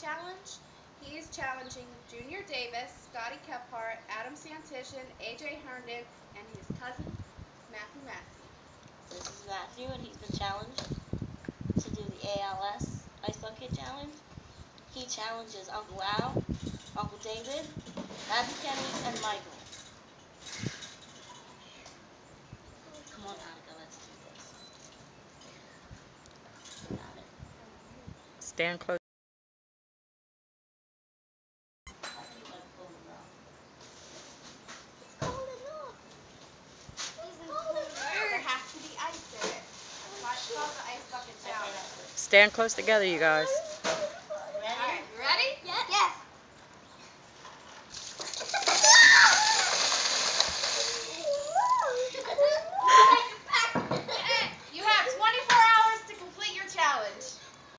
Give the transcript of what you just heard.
challenge. He is challenging Junior Davis, Scotty Kephart, Adam Santishan, AJ Herndon, and his cousin, Matthew Massey. This is Matthew, and he's been challenged to do the ALS Ice Bucket Challenge. He challenges Uncle Al, Uncle David, Matthew Kenny, and Michael. Come on, Annika, let's do this. Got it. Stand close. There has to be ice in it. That's why it's called the Ice Bucket Challenge. Stand close together, you guys.